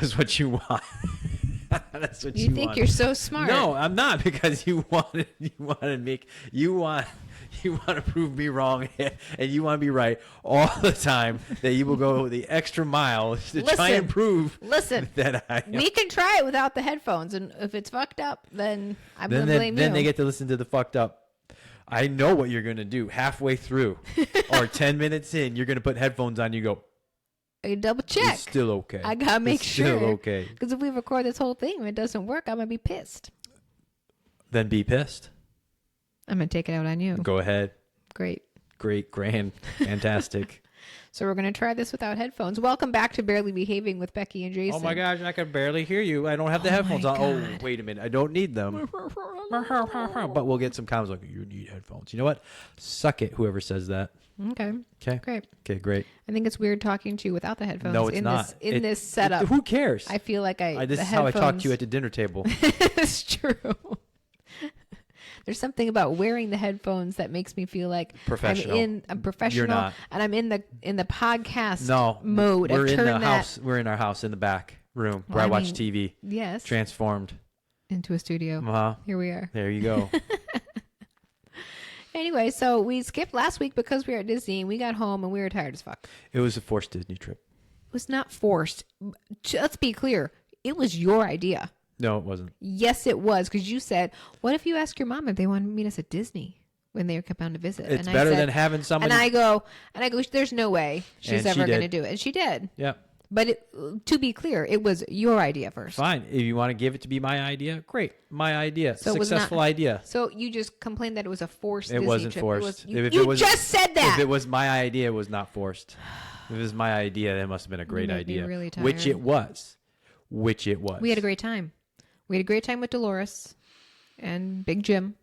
That's what you want. That's what you think want. you're so smart. No, I'm not, because you want to prove me wrong, and you want to be right all the time, that you will go the extra mile to try and prove that we can try it without the headphones, and if it's fucked up, then I'm going to blame you. Then they get to listen to the fucked up. I know what you're going to do. Halfway through or 10 minutes in, you're going to put headphones on. You go, I double check. It's still okay. I got to make sure. It's still okay. Because if we record this whole thing and it doesn't work, I'm going to be pissed. Then be pissed. I'm going to take it out on you. Go ahead. Great, grand, fantastic. So we're going to try this without headphones. Welcome back to Barely Behaving with Becky and Jason. Oh my gosh, I can barely hear you. I don't have the headphones on. Oh, wait a minute. I don't need them. But we'll get some comments like, you need headphones. You know what? Suck it, whoever says that. Okay. Great. Okay, great. I think it's weird talking to you without the headphones. No, it's not. This setup. Who cares? I feel like this is how I talk to you at the dinner table. It's true. There's something about wearing the headphones that makes me feel like professional. I'm professional. You're not. And I'm in the podcast No, mode. we're in the house. We're in our house in the back room where I watch TV. Yes. Transformed into a studio. Uh-huh. Here we are. There you go. Anyway, so we skipped last week because we were at Disney and we got home and we were tired as fuck. It was a forced Disney trip. It was not forced. Let's be clear. It was your idea. No, it wasn't. Yes, it was. Because you said, what if you ask your mom if they want to meet us at Disney when they come down to visit? It's better than having someone. And I go, there's no way she's ever going to do it. And she did. Yeah. But to be clear, it was your idea first. Fine. If you want to give it to be my idea, great. My idea. So successful idea. So you just complained that it was a forced Disney trip. It wasn't forced. You just said that. If it was my idea, it was not forced. If it was my idea, that must have been a great idea. Really tired. Which it was. We had a great time. We had a great time with Dolores and Big Jim.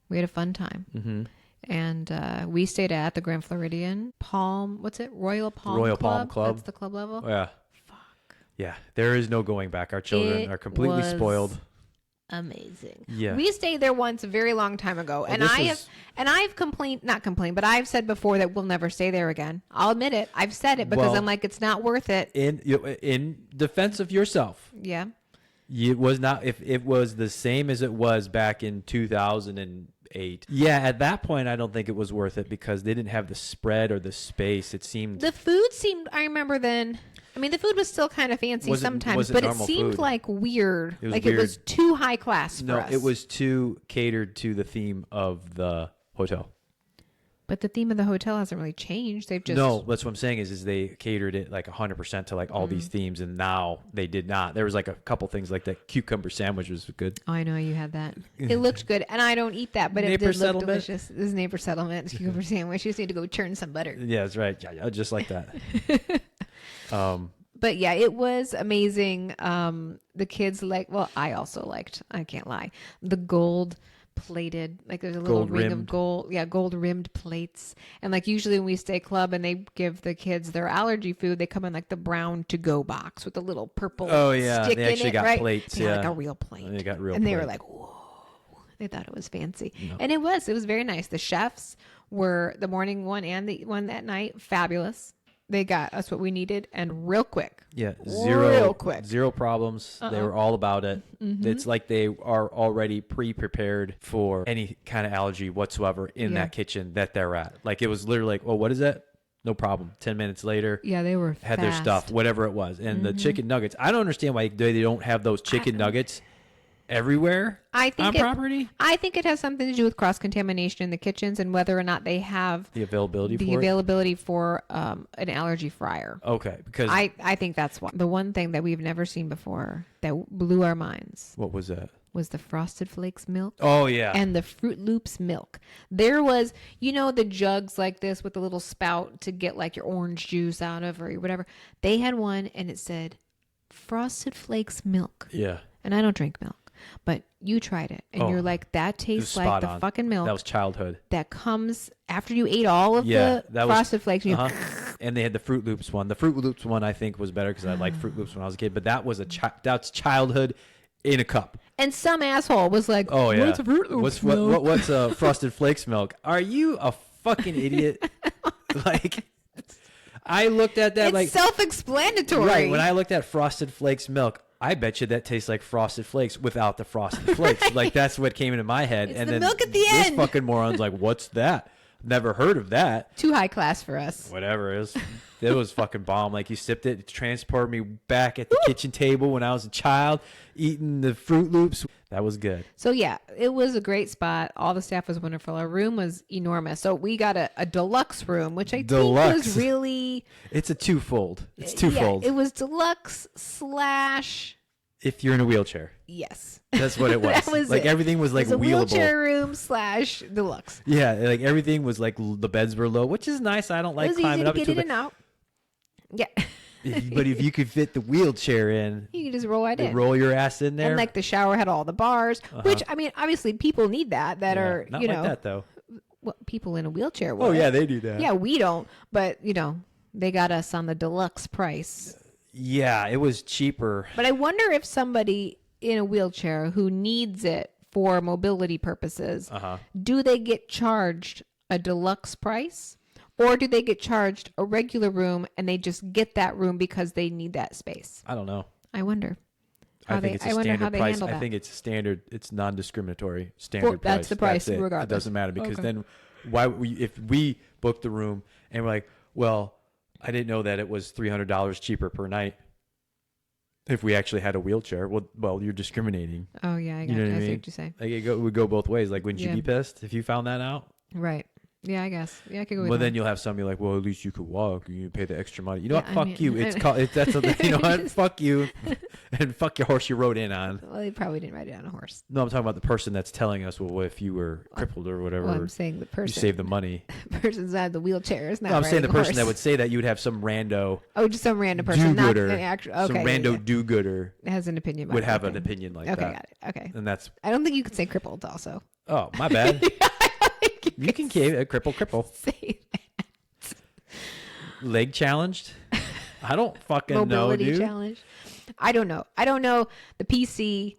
We had a fun time. Mm-hmm. And we stayed at the Grand Floridian Royal Palm Club. That's the club level. Yeah. Fuck. Yeah. There is no going back. Our children are completely spoiled. Amazing. Yeah. We stayed there once a very long time ago, and I've not complained, but I've said before that we'll never stay there again. I'll admit it. I've said it because I'm like, it's not worth it. In defense of yourself. Yeah. It was not. If it was the same as it was back in 2008. Yeah, at that point, I don't think it was worth it because they didn't have the spread or the space. The food seemed. I remember then. I mean, the food was still kind of fancy sometimes, but it seemed like weird. It was too high class for us. No, it was too catered to the theme of the hotel. But the theme of the hotel hasn't really changed. They've just... No, that's what I'm saying is they catered it like 100% to like all these themes, and now they did not. There was like a couple things like that cucumber sandwich was good. Oh, I know you had that. It looked good, and I don't eat that, but it did look delicious. This is Neighbor Settlement cucumber sandwich. You just need to go churn some butter. Yeah, that's right. Yeah, just like that. But yeah, it was amazing. The kids I also liked, I can't lie, the gold plated, like there's a little ring of gold rimmed plates, and like usually when we stay club and they give the kids their allergy food, they come in like the brown to go box with a little purple stick they actually in it, got right? plates, like a real plate. They got real and they plate. were like, whoa, they thought it was fancy. No. And it was very nice. The chefs were, the morning one and the one that night, fabulous. They got us what we needed, and real quick. Yeah, real quick. Zero problems. They were all about it. Mm-hmm. It's like they are already pre-prepared for any kind of allergy whatsoever in that kitchen that they're at. Like it was literally like, oh, what is that? No problem. 10 minutes later. Yeah, they were had fast. their stuff, whatever it was. And the chicken nuggets. I don't understand why they don't have those chicken nuggets everywhere on property. I think it has something to do with cross-contamination in the kitchens and whether or not they have the availability for an allergy fryer. Okay, because I think that's why. The one thing that we've never seen before that blew our minds. What was that? Was the Frosted Flakes milk. Oh, yeah. And the Fruit Loops milk. There was, the jugs like this with the little spout to get like your orange juice out of or whatever. They had one and it said Frosted Flakes milk. Yeah. And I don't drink milk. But you tried it, and you're like, that tastes like the fucking milk. That was childhood. That comes after you ate all of the Frosted Flakes. And they had the Fruit Loops one. The Fruit Loops one, I think, was better because I liked Fruit Loops when I was a kid. But that was that's childhood in a cup. And some asshole was like, oh, yeah. What's a Fruit Loops milk? What's a Frosted Flakes milk? Are you a fucking idiot? I looked at that it's self-explanatory. Right. When I looked at Frosted Flakes milk, I bet you that tastes like Frosted Flakes without the Frosted Flakes. Right. Like, that's what came into my head. It's and the then milk at the this end. fucking moron's like, what's that? Never heard of that. Too high class for us. Whatever it is. It was fucking bomb. Like, you sipped it, it transported me back at the kitchen table when I was a child, eating the Fruit Loops. That was good. So yeah, it was a great spot. All the staff was wonderful. Our room was enormous. So we got a deluxe room, which I think was really... It's a twofold. It's twofold. Yeah, it was deluxe / if you're in a wheelchair. Yes. That's what it was. That was like it. everything was like it was a wheelable. wheelchair room / deluxe. Yeah, like everything was like the beds were low, which is nice. I don't like climbing up to into get in and out. Yeah. But if you could fit the wheelchair in, you can just roll right in. Roll your ass in there. And like the shower had all the bars, which I mean, obviously people need that are, not you like know, that though. Well, people in a wheelchair would. Oh yeah, they do that. Yeah, we don't, but you know, they got us on the deluxe price. Yeah, it was cheaper. But I wonder if somebody in a wheelchair who needs it for mobility purposes, do they get charged a deluxe price? Or do they get charged a regular room and they just get that room because they need that space? I don't know. I wonder. I think it's a standard price. I think it's standard. It's non-discriminatory standard price. That's the price, regardless. It doesn't matter because then if we booked the room and we're like, well, I didn't know that it was $300 cheaper per night. If we actually had a wheelchair, well, you're discriminating. Oh yeah, I got you know what I see mean? what you say. Like it would go both ways. Like, wouldn't you be pissed if you found that out? Right. Yeah, I guess. Yeah, I could go with Well, that. then you'll have somebody like, well, at least you could walk. You pay the extra money. You know Yeah, what? Fuck I mean, you. It's called. That's a, you know what? Fuck you, and fuck your horse you rode in on. Well, they probably didn't ride it on a horse. No, I'm talking about the person that's telling us. Well, what if you were crippled or whatever? Well, I'm saying the person. You save the money. The person's out of the wheelchair is not. No, I'm saying the person horse. that would say that you would have some rando. Oh, just some random person, not do-gooder, an actual. Okay, some rando do-gooder has an opinion. About would have okay. an opinion like okay, that. got it. Okay, and that's. I don't think you could say crippled. Also. Oh, my bad. You can cripple. Say that. Leg challenged? I don't fucking Mobility know, dude. challenge. I don't know. I don't know the PC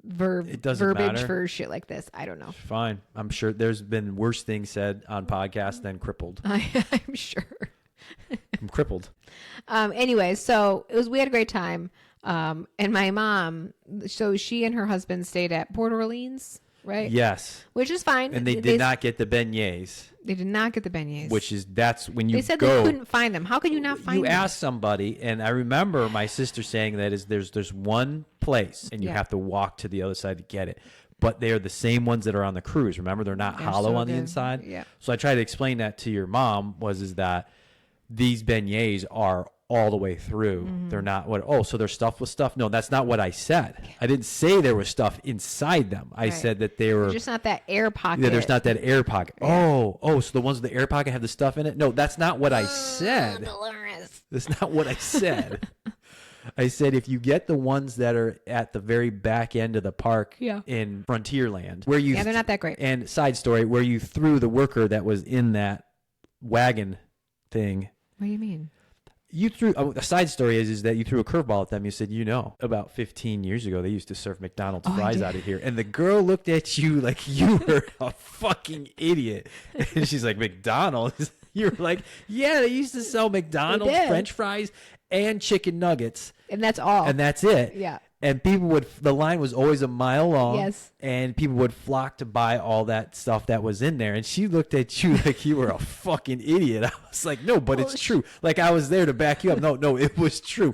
verbiage matter. for shit like this. I don't know. Fine. I'm sure there's been worse things said on podcasts than crippled. I'm sure. I'm crippled. Anyway, so we had a great time. And my mom, so she and her husband stayed at Port Orleans. Right? Yes. Which is fine. And they did not get the beignets. They did not get the beignets. That's when you go. They said they couldn't find them. How could you not find them? You ask somebody, and I remember my sister saying that there's one place, and you have to walk to the other side to get it. But they're the same ones that are on the cruise. Remember, they're not hollow on the inside. Yeah. So I tried to explain that to your mom is that these beignets are all the way through. They're not so they're stuffed with stuff. No, that's not what I said. I didn't say there was stuff inside them. I said that they were there's just not that air pocket. Yeah, there's not that air pocket. Yeah. So the ones with the air pocket have the stuff in it? No, that's not what I said. Dolores. That's not what I said. I said if you get the ones that are at the very back end of the park in Frontierland, where they're not that great. And side story, where you threw the worker that was in that wagon thing. What do you mean? You threw a side story is that you threw a curveball at them. You said, about 15 years ago, they used to serve McDonald's fries out of here. And the girl looked at you like you were a fucking idiot. And she's like, McDonald's? You were like, yeah, they used to sell McDonald's French fries and chicken nuggets. And that's all. And that's it. Yeah. And the line was always a mile long. Yes. And people would flock to buy all that stuff that was in there. And she looked at you like you were a fucking idiot. I was like, no, but it's true. Like I was there to back you up. No, it was true.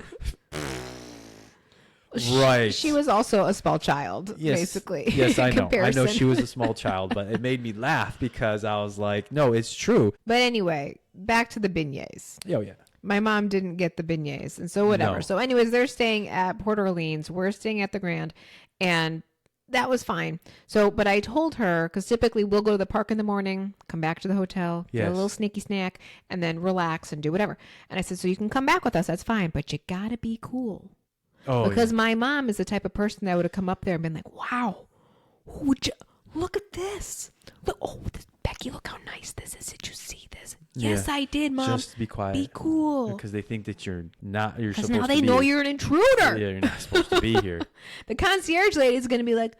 Right. She was also a small child, basically. Yes, I know. I know she was a small child, but it made me laugh because I was like, no, it's true. But anyway, back to the beignets. Oh, yeah. My mom didn't get the beignets, and so whatever. No. So anyways, they're staying at Port Orleans. We're staying at the Grand, and that was fine. So, but I told her, because typically we'll go to the park in the morning, come back to the hotel, get a little sneaky snack, and then relax and do whatever. And I said, so you can come back with us, that's fine, but you gotta be cool. Oh, because my mom is the type of person that would have come up there and been like, wow, look at this. Becky, look how nice this is. Did you see this? Yes, I did, Mom. Just be quiet. Be cool. Because they think that you're supposed to be. Because now they know you're an intruder. Yeah, you're not supposed to be here. The concierge lady is going to be like,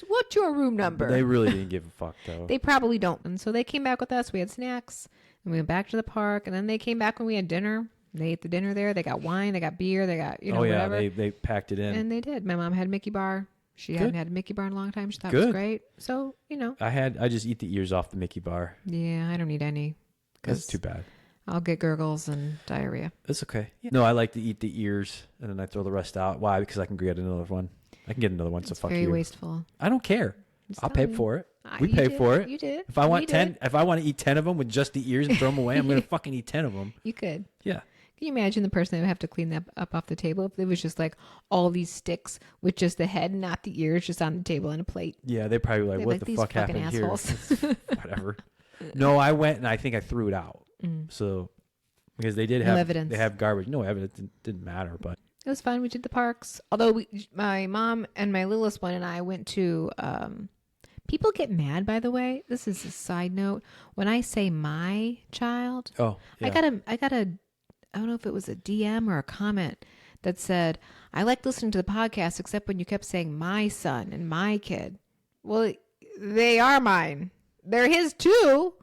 what's your room number? They really didn't give a fuck, though. They probably don't. And so they came back with us. We had snacks. And we went back to the park, and then they came back when we had dinner. They ate the dinner there. They got wine. They got beer. They got, whatever. They packed it in. And they did. My mom had a Mickey bar. She hadn't had a Mickey bar in a long time. She thought it was great. So, I just eat the ears off the Mickey bar. Yeah, I don't need any. That's too bad. I'll get gurgles and diarrhea. That's okay. Yeah. No, I like to eat the ears, and then I throw the rest out. Why? Because I can get another one. I can get another one, so fuck you. Very wasteful. I don't care. I'll pay for it. We pay for it. You did. If I want if I want to eat 10 of them with just the ears and throw them away, I'm going to fucking eat 10 of them. You could. Yeah. Can you imagine the person that would have to clean that up off the table if it was just like all these sticks with just the head, not the ears, just on the table and a plate? Yeah, they're probably like, what the fuck happened assholes. here? Whatever. No, I went and I think I threw it out. So, because they did have evidence. They have garbage. No evidence. It didn't matter, but it was fun. We did the parks. Although my mom and my littlest one and I went to. People get mad, by the way. This is a side note. When I say my child, I got a. I don't know if it was a DM or a comment that said, I like listening to the podcast except when you kept saying my son and my kid. Well, they are mine. They're his too.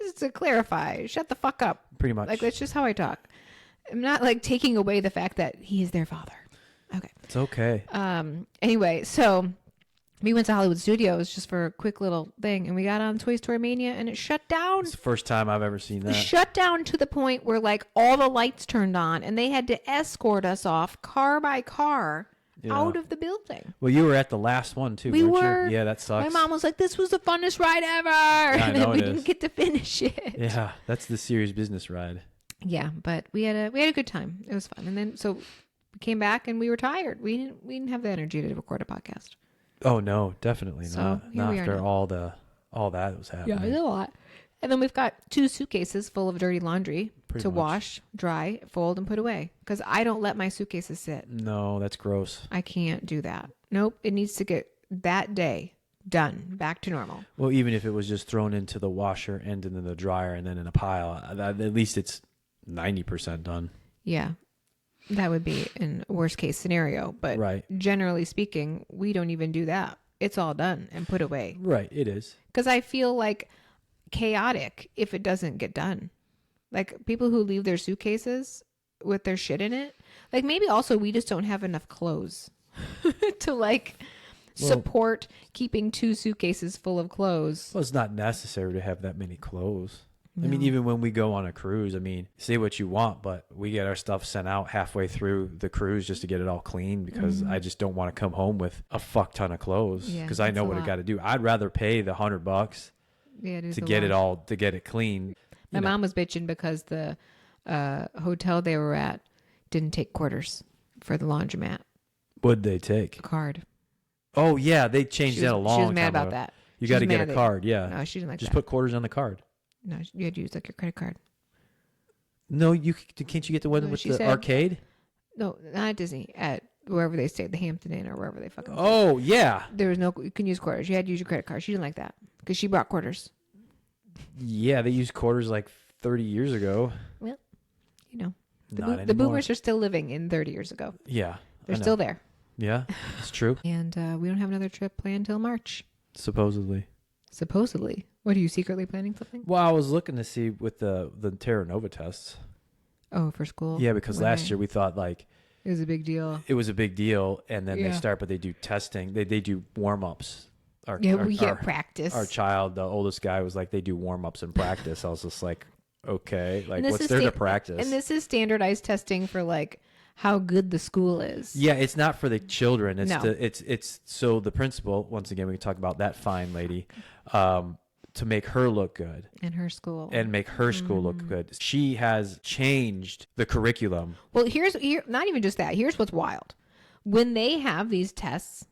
Just to clarify. Shut the fuck up. Pretty much. Like, that's just how I talk. I'm not like taking away the fact that he is their father. Okay. It's okay. Anyway, so we went to Hollywood Studios just for a quick little thing, and we got on Toy Story Mania, and it shut down. It's the first time I've ever seen that. It shut down to the point where, like, all the lights turned on, and they had to escort us off car by car out of the building. Well, you were at the last one, too, we weren't were. You? Yeah, that sucks. My mom was like, this was the funnest ride ever. Yeah, and then we didn't get to finish it. Yeah, that's the serious business ride. Yeah, but we had a good time. It was fun. And then, so we came back, and we were tired. We didn't have the energy to record a podcast. Oh no, definitely not. Not after all that was happening. Yeah, it's a lot. And then we've got 2 suitcases full of dirty laundry to wash, dry, fold, and put away. Because I don't let my suitcases sit. No, that's gross. I can't do that. Nope. It needs to get that day done, back to normal. Well, even if it was just thrown into the washer and then the dryer and then in a pile, at least it's 90% done. Yeah. That would be in worst case scenario. But generally speaking, we don't even do that. It's all done and put away. Right. It is. Because I feel like chaotic if it doesn't get done. Like people who leave their suitcases with their shit in it. Like maybe also we just don't have enough clothes to support keeping 2 suitcases full of clothes. Well, it's not necessary to have that many clothes. No. I mean, even when we go on a cruise, say what you want, but we get our stuff sent out halfway through the cruise just to get it all clean because I just don't want to come home with a fuck ton of clothes because I know what I got to do. I'd rather pay the $100 to get it clean. My mom was bitching because the hotel they were at didn't take quarters for the laundromat. What'd they take? A card. Oh, yeah. They changed that a long time ago. She was mad about that. You got to get a card. Yeah. No, she didn't like that. Just put quarters on the card. No, you had to use like your credit card. No, can't you get the one with the arcade? No, not at Disney. At wherever they stayed, the Hampton Inn or wherever they fucking stayed. Oh, yeah. There was no, you can use quarters. You had to use your credit card. She didn't like that because she brought quarters. Yeah, they used quarters like 30 years ago. Well, the boomers are still living in 30 years ago. Yeah. They're still there. Yeah, it's true. And we don't have another trip planned till March. Supposedly. What, are you secretly planning something? Well, I was looking to see with the Terra Nova tests. Oh, for school? Yeah, because last year we thought like it was a big deal. It was a big deal, and then they do testing. They do warm-ups. We get practice. Our child, the oldest guy, was like, they do warm-ups and practice. I was just like, okay, like what's there to practice? And this is standardized testing for like how good the school is. Yeah, it's not for the children. It's so the principal, once again, we can talk about that fine lady, to make her look good. And her school. And make her school look good. She has changed the curriculum. Well, not even just that. Here's what's wild. When they have these tests,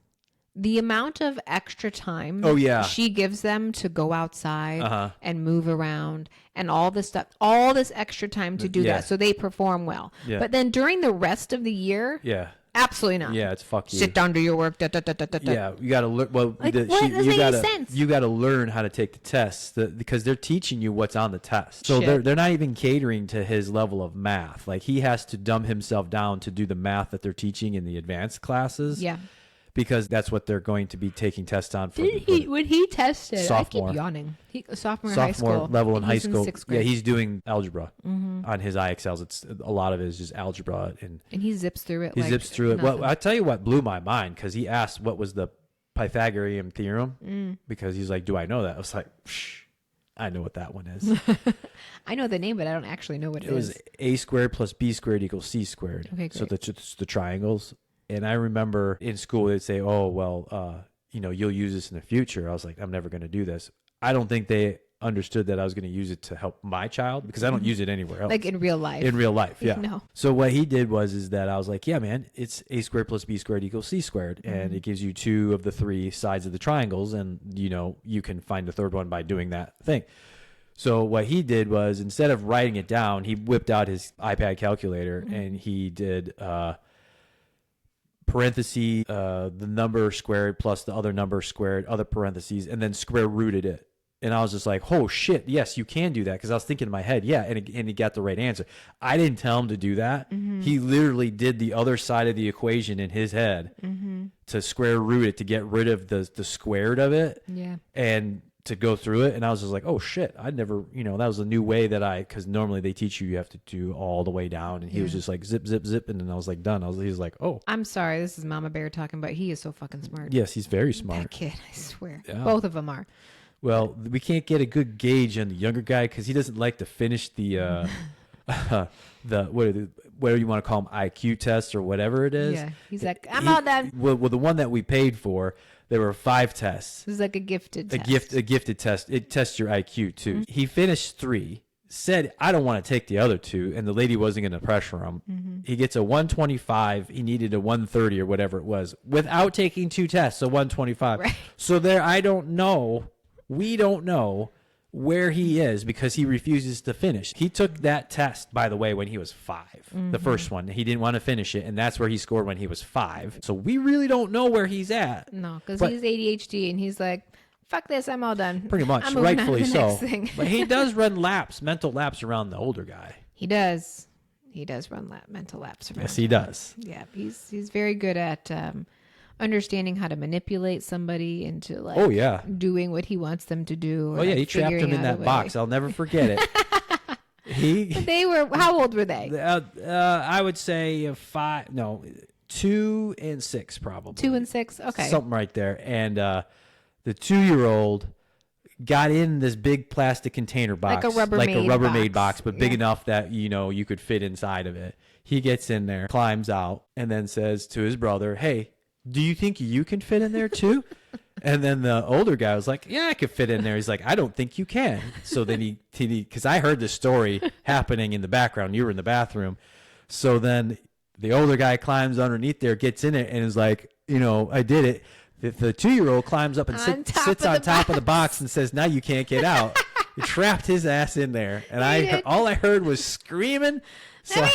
the amount of extra time she gives them to go outside and move around and all this stuff, all this extra time to do that so they perform well. Yeah. But then during the rest of the year, absolutely not. Yeah, it's fuck you. Sit down, do your work. Yeah, you got to learn. Well, what doesn't make any sense? You got to learn how to take the tests because they're teaching you what's on the test. So they're not even catering to his level of math. Like he has to dumb himself down to do the math that they're teaching in the advanced classes. Yeah. because that's what they're going to be taking tests on for. When he tested, sophomore. I keep yawning. Sophomore in high school. Level in high school. In 6th grade. Yeah, he's doing algebra on his IXLs. It's a lot of it is just algebra, and he zips through it. He zips through it. Well, I tell you what blew my mind, because he asked what was the Pythagorean theorem, because he's like, "Do I know that?" I was like, I know what that one is. I know the name, but I don't actually know what it is. It was a squared plus b squared equals c squared. Okay, great. So that's the triangles. And I remember in school they'd say, "Oh, well, you'll use this in the future." I was like, "I'm never going to do this." I don't think they understood that I was going to use it to help my child, because I don't use it anywhere else. Like in real life. In real life, yeah. No. So what he did is that I was like, "Yeah, man, it's a squared plus b squared equals c squared," and it gives you 2 of the 3 sides of the triangles, and you can find the third one by doing that thing. So what he did was, instead of writing it down, he whipped out his iPad calculator and he did parentheses, the number squared plus the other number squared, other parentheses, and then square rooted it. And I was just like, "Oh shit, yes, you can do that." Because I was thinking in my head, yeah, and he got the right answer. I didn't tell him to do that. He literally did the other side of the equation in his head to square root it, to get rid of the squared of it. Yeah. And to go through it. And I was just like, "Oh shit, I'd never," that was a new way that because normally they teach you have to do all the way down. And he was just like zip, zip, zip. And then I was like, done. He was like, "Oh, I'm sorry. This is Mama Bear talking, but he is so fucking smart." Yes, he's very smart. That kid, I swear. Yeah. Both of them are. Well, we can't get a good gauge on the younger guy because he doesn't like to finish the what do you want to call them, IQ test or whatever it is. Yeah, he's like, "I'm all done." Well, the one that we paid for, there were 5 tests. This is like a gifted test. A gifted test. It tests your IQ too. He finished 3. Said, "I don't want to take the other 2," and the lady wasn't going to pressure him. He gets a 125. He needed a 130 or whatever it was without taking 2 tests. A 125. Right. So we don't know where he is because he refuses to finish. He took that test, by the way, when he was 5, the first one. He didn't want to finish it, and that's where he scored when he was 5. So we really don't know where he's at. No, because he's ADHD, and he's like, "Fuck this, I'm all done." Pretty much, rightfully so. But he does run mental laps around the older guy. He does. He does run mental laps around. Yes, he does. Yeah, he's very good at understanding how to manipulate somebody into doing what he wants them to do. Oh yeah, he trapped him in that box. I'll never forget it. They were, how old were they? I would say 2 and 6 probably. 2 and 6, okay. Something right there. And the 2-year-old got in this big plastic container box. Like a Rubbermaid box, but big enough that, you could fit inside of it. He gets in there, climbs out, and then says to his brother, "Hey, do you think you can fit in there too?" And then the older guy was like, "Yeah, I could fit in there." He's like, "I don't think you can." So then he because I heard this story happening in the background. You were in the bathroom. So then the older guy climbs underneath there, gets in it, and is like, "I did it." The 2-year-old climbs up and sits on top of the box and says, "Now you can't get out." He trapped his ass in there. And all I heard was screaming. So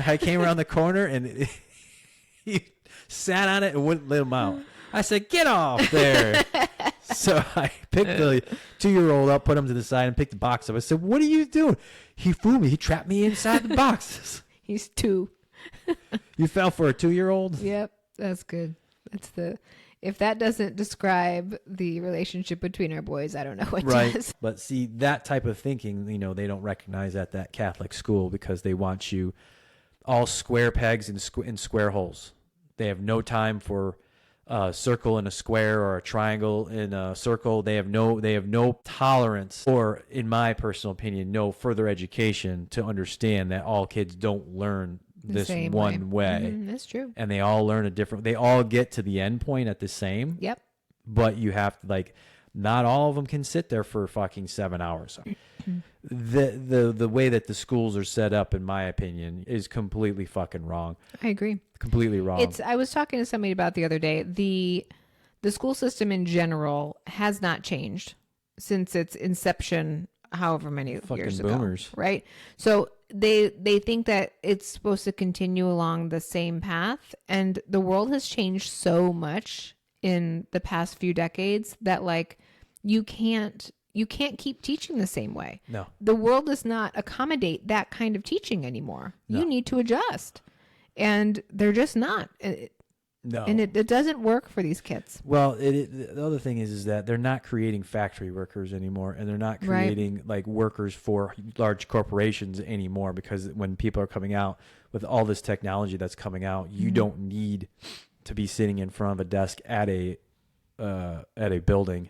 I came around the corner and he sat on it and wouldn't let him out. I said, "Get off there." So I picked the 2-year-old up, put him to the side, and picked the box up. I said, "What are you doing?" "He fooled me. He trapped me inside the box." He's 2. You fell for a 2-year-old? Yep, that's good. If that doesn't describe the relationship between our boys, I don't know what does. But see, that type of thinking, they don't recognize at that Catholic school because they want you all square pegs in square holes. They have no time for a circle in a square or a triangle in a circle. They have no tolerance, or in my personal opinion, no further education to understand that all kids don't learn this one way. That's true. And they all learn they all get to the end point at the same. Yep. But you have to not all of them can sit there for fucking 7 hours. The way that the schools are set up, in my opinion, is completely fucking wrong. I agree. Completely wrong. I was talking to somebody about the other day. The school system in general has not changed since its inception, however many years ago. Boomers. Right? So they think that it's supposed to continue along the same path, and the world has changed so much in the past few decades that you can't keep teaching the same way. No. The world does not accommodate that kind of teaching anymore. No. You need to adjust. And they're just not. No. And it doesn't work for these kids. Well, the other thing is that they're not creating factory workers anymore, and they're not creating like workers for large corporations anymore, because when people are coming out with all this technology that's coming out, you don't need to be sitting in front of a desk at a building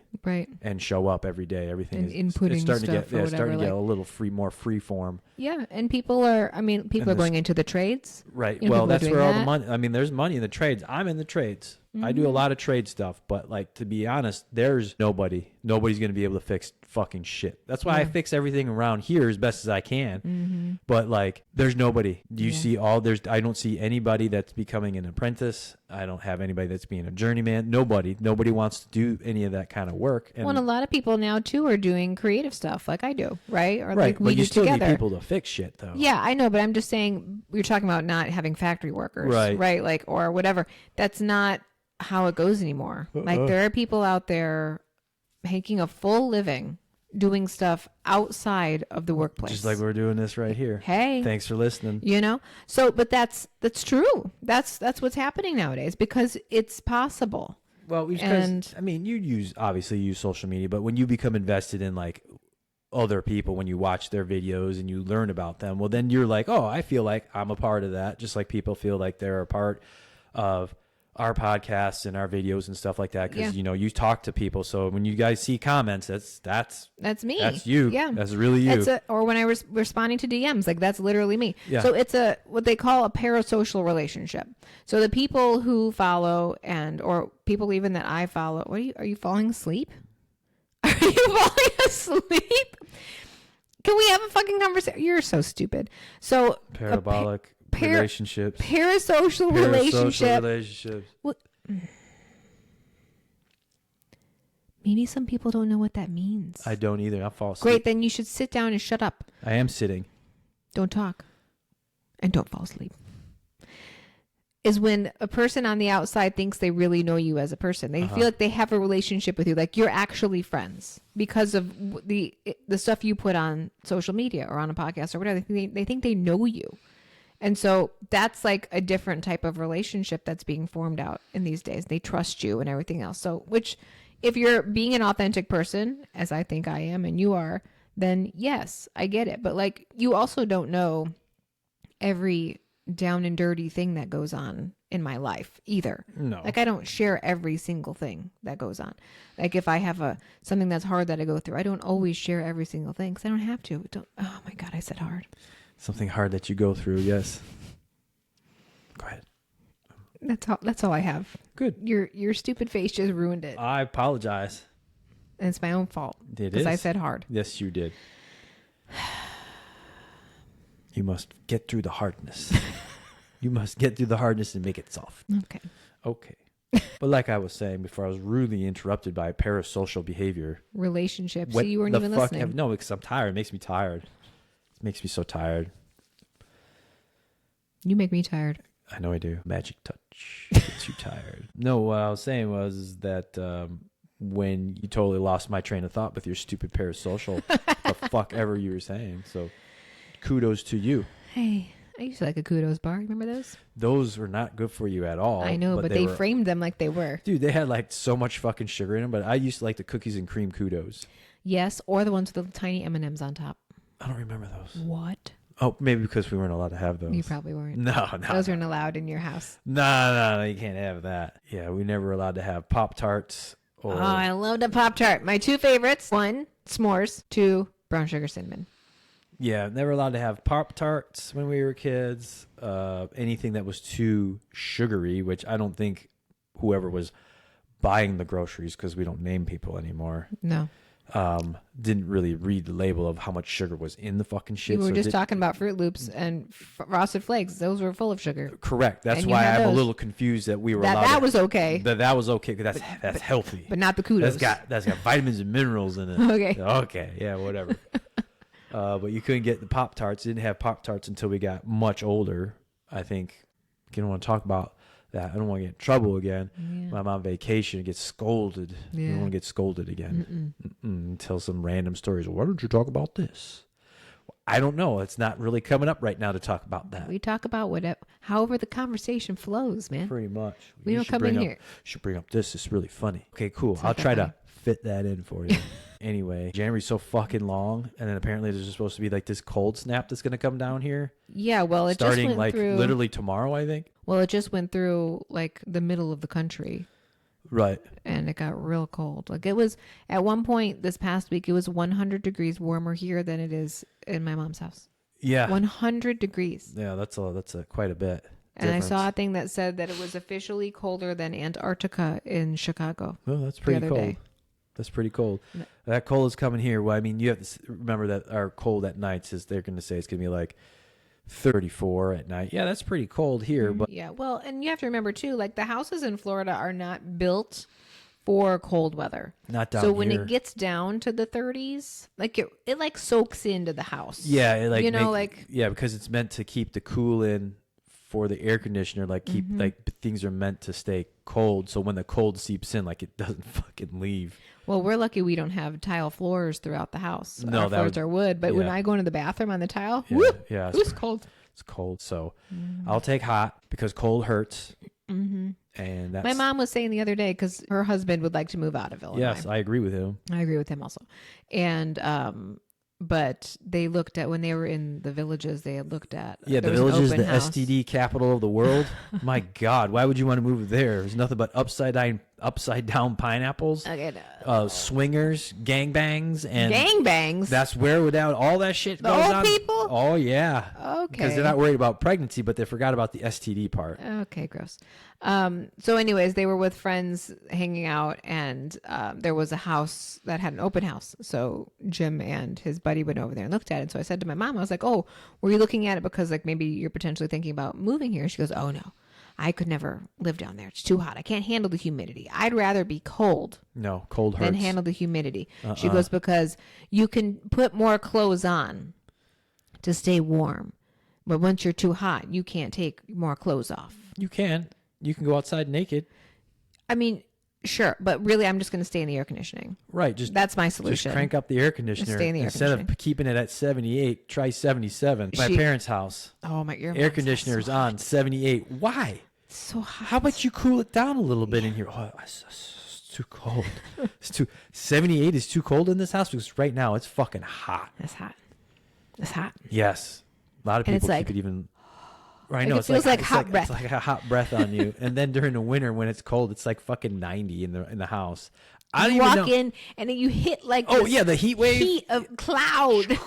and show up every day. Everything and is inputting starting stuff to get starting to get a little more free form. Yeah, and people are going into the trades. Right. Well, that's where all the money, there's money in the trades. I'm in the trades. I do a lot of trade stuff, but like, to be honest, there's nobody's going to be able to fix fucking shit. That's why I fix everything around here as best as I can. But like, there's nobody. I don't see anybody that's becoming an apprentice. I don't have anybody that's being a journeyman. Nobody wants to do any of that kind of work. And a lot of people now too are doing creative stuff like I do, right? Or like but you still together. need people to fix shit though. Yeah, I know, but I'm just saying, you're talking about not having factory workers, right? Like, or whatever. That's not how it goes anymore. Like, there are people out there making a full living doing stuff outside of the workplace, just like we're doing this right here. Hey, thanks for listening. So but that's true. That's what's happening nowadays, because it's possible. Well, you obviously use social media, but when you become invested in like other people, when you watch their videos and you learn about them, well, then you're like, oh, I feel like I'm a part of that, just like people feel like they're a part of our podcasts and our videos and stuff like that, because you talk to people. So when you guys see comments, that's me. That's you. Yeah, that's really you. Or when I was responding to DMs, like, that's literally me. Yeah. So it's what they call a parasocial relationship. So the people who follow or people even that I follow, are you falling asleep? Are you falling asleep? Can we have a fucking conversation? You're so stupid. So parabolic. Relationships. Parasocial relationships. What? Maybe some people don't know what that means. I don't either. I'll fall asleep. Great, then you should sit down and shut up. I am sitting. Don't talk. And don't fall asleep. Is when a person on the outside thinks they really know you as a person. They feel like they have a relationship with you, like you're actually friends because of the stuff you put on social media or on a podcast or whatever. They think they know you. And so that's like a different type of relationship that's being formed out in these days. They trust you and everything else. So, which, if you're being an authentic person, as I think I am and you are, then yes, I get it. But like, you also don't know every down and dirty thing that goes on in my life either. No. Like, I don't share every single thing that goes on. Like, if I have something that's hard that I go through, I don't always share every single thing because I don't have to. Oh my God, I said hard. Something hard that you go through, yes. Go ahead. That's all I have. Good. Your stupid face just ruined it. I apologize. And it's my own fault. It is. Because I said hard. Yes, you did. You must get through the hardness. You must get through the hardness and make it soft. Okay. But like I was saying before, I was rudely interrupted by parasocial behavior. Relationships. So you weren't even listening. No, because I'm tired. It makes me tired. It makes me so tired. You make me tired. I know I do. Magic touch gets you tired. No, what I was saying was that when you totally lost my train of thought with your stupid parasocial, the fuck ever you were saying. So kudos to you. Hey, I used to like a kudos bar. Remember those? Those were not good for you at all. I know, but they framed them like they were. Dude, they had like so much fucking sugar in them, but I used to like the cookies and cream kudos. Yes, or the ones with the tiny M&Ms on top. I don't remember those. What? Oh, maybe because we weren't allowed to have those. You probably weren't. No. Those weren't allowed in your house. No, you can't have that. Yeah, we never allowed to have Pop-Tarts. Oh, I loved a Pop-Tart. My two favorites. 1, s'mores. 2, brown sugar cinnamon. Yeah, never allowed to have Pop-Tarts when we were kids. Anything that was too sugary, which I don't think whoever was buying the groceries, because we don't name people anymore. No. Didn't really read the label of how much sugar was in the fucking shit. We were just talking about Fruit Loops and Frosted Flakes. Those were full of sugar. Correct. That's why I'm a little confused that we were allowed that was okay. That was okay because that's healthy. But not the kudos. That's got vitamins and minerals in it. Okay. Yeah, whatever. But you couldn't get the Pop-Tarts. Didn't have Pop-Tarts until we got much older. I think. I don't want to talk about that. I don't want to get in trouble again. Yeah. I'm on vacation and get scolded. Yeah. I don't want to get scolded again. And tell some random stories. Why don't you talk about this? Well, I don't know. It's not really coming up right now to talk about that. We talk about whatever, however the conversation flows, man. Pretty much. We don't come in here. Should bring up this. It's really funny. Okay, cool. I'll try to fit that in for you. Anyway, January's so fucking long, and then apparently there's supposed to be like this cold snap that's going to come down here. Yeah, well, it starting just went through, literally tomorrow, I think. Well, it just went through like the middle of the country. Right. And it got real cold. Like it was at one point this past week, it was 100 degrees warmer here than it is in my mom's house. Yeah. 100 degrees. Yeah, that's quite a bit. And I saw a thing that said that it was officially colder than Antarctica in Chicago. Well, that's pretty cold. Day. That's pretty cold. No. That cold is coming here. Well, I mean, you have to remember that our cold at nights is they're going to say it's going to be like 34 at night. Yeah, that's pretty cold here. But yeah, well, and you have to remember too, like the houses in Florida are not built for cold weather. Not down here. So when it gets down to the 30s, like it like soaks into the house. Yeah, it like yeah, because it's meant to keep the cool in for the air conditioner. Like keep like things are meant to stay cold. So when the cold seeps in, like it doesn't fucking leave. Well, we're lucky we don't have tile floors throughout the house. No, our floors are wood. But when I go into the bathroom on the tile, it's cold. It's cold. So I'll take hot because cold hurts. Mm-hmm. And that's... My mom was saying the other day, because her husband would like to move out of Illinois. Yes, I agree with him. I agree with him also. And but they looked at, when they were in the Villages, they had looked at the Villages, the STD capital of the world. My God, why would you want to move there? There's nothing but upside down pineapples, swingers, gangbangs, and gangbangs. That's where without all that shit goes on. Old people. Oh yeah. Okay. Because they're not worried about pregnancy, but they forgot about the STD part. Okay, gross. So anyways, they were with friends hanging out, and there was a house that had an open house. So Jim and his buddy went over there and looked at it. So I said to my mom, I was like, "Oh, were you looking at it because like maybe you're potentially thinking about moving here?" She goes, "Oh no, I could never live down there. It's too hot. I can't handle the humidity. I'd rather be cold." No, cold hurts. Than handle the humidity. She goes, "Because you can put more clothes on to stay warm, but once you're too hot, you can't take more clothes off." You can go outside naked. I mean, sure, but really, I'm just going to stay in the air conditioning. Right, that's my solution. Just crank up the air conditioner. Just stay in the air instead of keeping it at 78. Try 77. My parents' house. Oh my! Air conditioner is on 78. Why? It's so hot. How about you cool it down a little bit in here? Oh, it's too cold. 78 is too cold in this house because right now it's fucking hot. It's hot. It's hot. Yes, a lot of people keep it even. I know, it feels like hot breath. It's like a hot breath on you. And then during the winter when it's cold, it's like fucking 90 in the house. I don't even walk know. In and then you hit like the heat wave. Heat of cloud.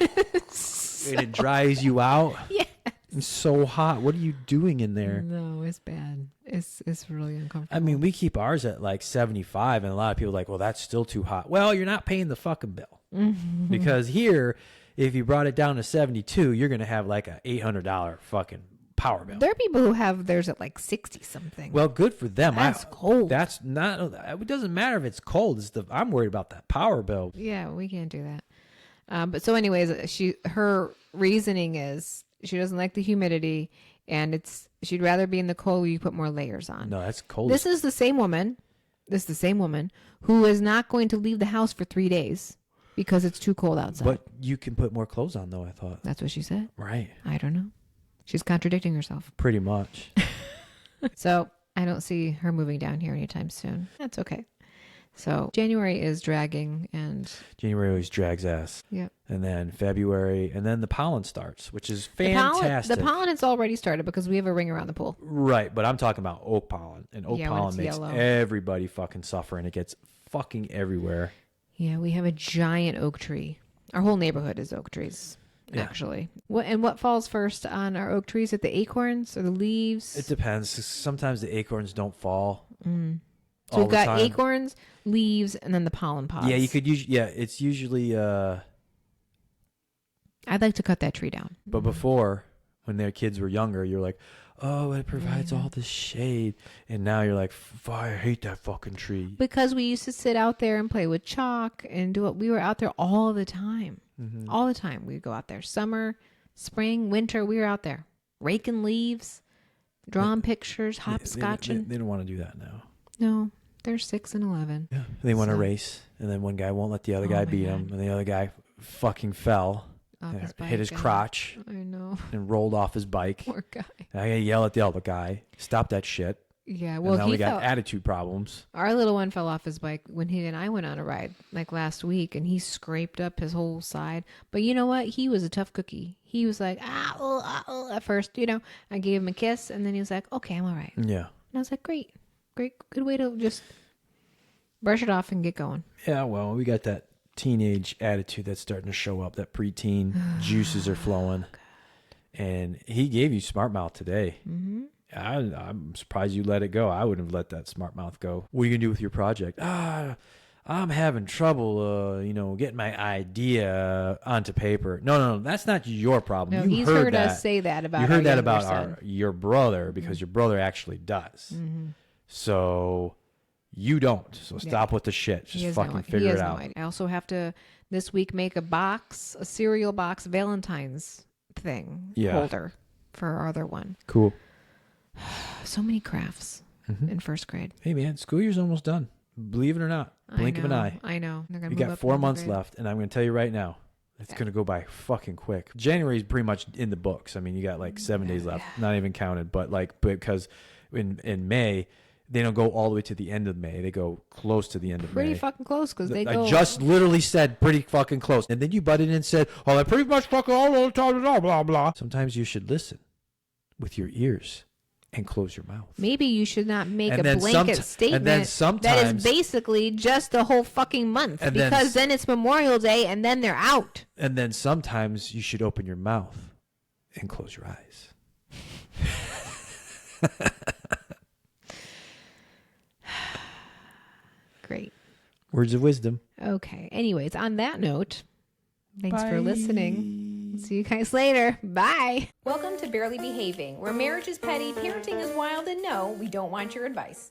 And it dries you out. Yeah. It's so hot. What are you doing in there? No, it's bad. It's really uncomfortable. I mean, we keep ours at like 75 and a lot of people are like, "Well, that's still too hot." Well, you're not paying the fucking bill. Mm-hmm. Because here, if you brought it down to 72, you're going to have like a $800 fucking power bill. There are people who have theirs at like 60 something. Well, good for them. That's cold. That's not, it doesn't matter if it's cold. I'm worried about that power bill. Yeah, we can't do that. But so anyways, her reasoning is she doesn't like the humidity and she'd rather be in the cold where you put more layers on. No, that's cold. This is the same woman who is not going to leave the house for 3 days. Because it's too cold outside. But you can put more clothes on, though, I thought. That's what she said. Right. I don't know. She's contradicting herself. Pretty much. So I don't see her moving down here anytime soon. That's okay. So January is dragging and... January always drags ass. Yep. And then February, and then the pollen starts, which is fantastic. The pollen has already started because we have a ring around the pool. Right, but I'm talking about oak pollen. And oak pollen makes yellow. Everybody fucking suffer, and it gets fucking everywhere. Yeah, we have a giant oak tree. Our whole neighborhood is oak trees, actually. What falls first on our oak trees? Are the acorns or the leaves? It depends. Sometimes the acorns don't fall. Mm. So we've got acorns, leaves, and then the pollen pods. Yeah, you could use. Yeah, it's usually. I'd like to cut that tree down. But before, when their kids were younger, you're like, "Oh, it provides all this shade," and now you're like, "I hate that fucking tree." Because we used to sit out there and play with chalk and do it. We were out there all the time. Mm-hmm. All the time. We'd go out there. Summer, spring, winter, we were out there. Raking leaves, drawing pictures, hopscotching. They don't want to do that now. No, they're 6 and 11. Yeah. They want to race, and then one guy won't let the other guy beat him, and the other guy fucking fell. hit his crotch. I know. And rolled off his bike. Poor guy. I gotta yell at the other guy. Stop that shit. Yeah, well, and now we got attitude problems. Our little one fell off his bike when he and I went on a ride like last week, and he scraped up his whole side. But you know what? He was a tough cookie. He was like, at first, you know. I gave him a kiss, and then he was like, okay, I'm all right. Yeah. And I was like, great, good way to just brush it off and get going. Yeah, well, we got that teenage attitude that's starting to show up. That preteen juices are flowing. And he gave you smart mouth today. Mm-hmm. I'm surprised you let it go. I wouldn't have let that smart mouth go. What are you going to do with your project? I'm having trouble, getting my idea onto paper. No, that's not your problem. No, you he's heard us say that about. You heard that about your brother because your brother actually does. Mm-hmm. So you don't. So stop with the shit. Just fucking figure it out. I also have to this week make a cereal box Valentine's thing holder for our other one. Cool. So many crafts in first grade. Hey man, school year's almost done. Believe it or not, blink of an eye. I know. You got 4 months left, and I'm going to tell you right now, it's going to go by fucking quick. January is pretty much in the books. I mean, you got like 7 days left, not even counted. But because in May, they don't go all the way to the end of May. They go close to the end of May. Pretty fucking close because they go. I just literally said pretty fucking close, and then you butted in and said, "Oh, I pretty much fucking all the time, blah blah blah." Sometimes you should listen with your ears. And close your mouth. Maybe you should not make a blanket statement that is basically just the whole fucking month because then it's Memorial Day and then they're out. And then sometimes you should open your mouth and close your eyes. Great. Words of wisdom. Okay. Anyways, on that note, thanks for listening. See you guys later. Bye. Welcome to Barely Behaving, where marriage is petty, parenting is wild, and no, we don't want your advice.